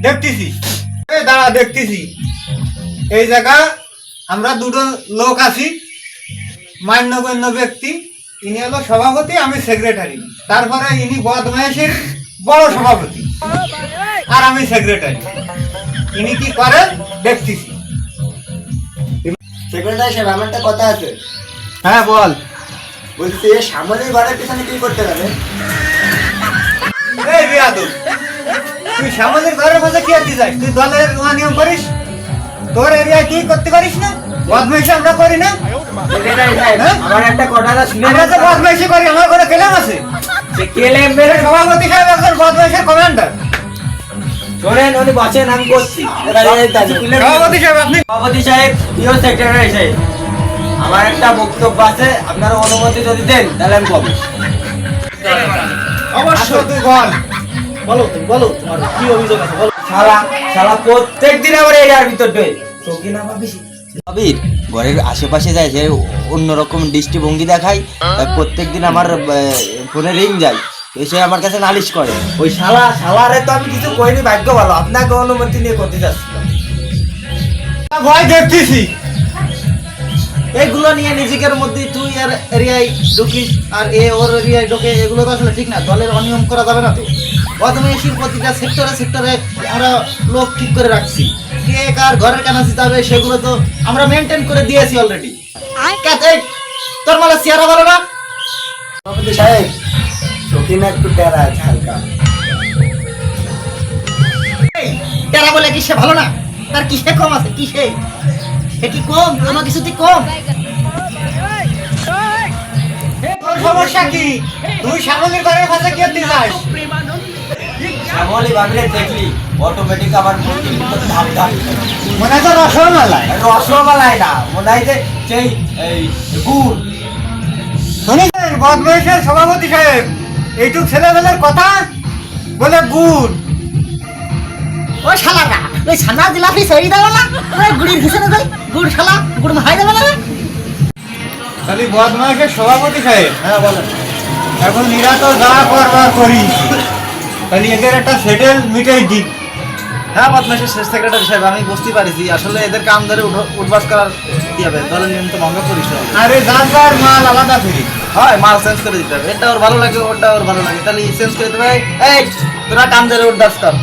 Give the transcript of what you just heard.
দেখতেছি দাঁড়া দেখতেছি এই জায়গা আমরা দুটো লোক আছি, মান্যগণ্য ব্যক্তি। ইনি হলো সভাপতি, আমি সেক্রেটারি। তারপরে ইনি বদমাইশের বড় সভাপতি আর আমি সেক্রেটারি। ইনি কি করেন দেখতেছি। সেক্রেটারি সাহেব, আমার একটা কথা আছে। হ্যাঁ বল। বলছি সামনের ঘরের পিছনে কি করতে হবে? এই বিয়াদু, তুই সামনের ঘরের মাঝে কি করতে যাস? তুই দলের নিয়ম করিস? তোর এরিয়ায় কি করতে পারিস না? বদমাইশি আমরা করি না? সেক্রেটারি সাহেব, আমার একটা কথা শুনে। আমরা তো বদমাইশি করি, আমার করে কেলাম আছে। যে কেলেম মেরে সভাপতি সাহেব একজন বদমাইশের কমান্ডার। শোনেন, উনি বসেন, আমি করছি। সভাপতি সাহেব আপনি। সভাপতি সাহেব, প্রিয় সেক্রেটারি সাহেব, আমার একটা বক্তব্য আছে, আপনারা অনুমতি যদি দেন তাহলে আমি বলবো। অবশ্যই তুই বল। বলো তোমার কি অভিযোগ আছে বলো। শালা প্রত্যেকদিন আমার এরিয়ার ভিতর ঢোকে। চোখে না পাবি আবির ঘরের আশেপাশে যায়, যে অন্যরকম দৃষ্টিভঙ্গি দেখায়। প্রত্যেকদিন আমার ফোনে রিং যায়, এসে আমার কাছে নালিশ করে। ওই শালারে তো আমি কিছু করিনি, ভাগ্য ভালো আপনাকে অনুমতি নিয়ে করতে যাচ্ছিলাম। ভয় দেখতেছি এইগুলো নিয়ে নিজেদের মধ্যে তুই আর এরিয়ায় ঢুকিস আর ওর এরিয়ায় ঢোকে, এগুলো তো আসলে ঠিক না। দলের অনিয়ম করা যাবে না তো। বদমাইশির প্রতিটা সেক্টরে আমরা লোক ঠিক করে রাখছি। কে কার ঘরের কানাসি যাবে সেগুলো তো আমরা মেনটেন করে দিয়েছি অলরেডি। তোর মালা চেহারা ভালো না? সভাপতি সাহেব, চোখে না একটু টেরা আছে হালকা। টেরা বলে কি সে ভালো না? তার কিসে কম আছে? কিসে সে কি কম? কোনো কিছুতে কম? তোর সমস্যা কি? তুই সামনের ঘরের কাছে কি করতে যাস? শ্যামলি ভাবলে দেখলি অটোমেটিক আমার ধাপ ধাপ মনে হয় তো রসমালাই। রসমালাই না, মনে হয় যে সেই গুড়। শুনেছেন বদমাইশের সভাপতি সাহেব, এইটুক ছেলেবেলার কথা বলে গুড়। ওই শালারা ওই ছানা জিলাপি সরি দেবে না? ওই গুড়ির ঘিসে দেয় গুড়, শালা গুড় ভাই দেবে না? খালি বদমাইশের সভাপতি সাহেব। হ্যাঁ বলেন। এখন এরা তো যা করবার করি, তাহলে এদের একটা সেটেল মিটাই দিক। হ্যাঁ বদমাইশের শেষ সেক্রেটারি সাহেব, আমি বুঝতে পারিছি আসলে এদের কাম ধরে উঠবাস করার কি হবে, দলের নিয়ম তো ভঙ্গ করিস না। আরে যার মাল আলাদা করি। হয় মাল চেঞ্জ করে দিতে হবে, এটা ওর ভালো লাগে ওটা ওর ভালো লাগে, তাহলে চেঞ্জ করে দিতে হবে। এই তোরা কাম ধরে উঠবাস কর।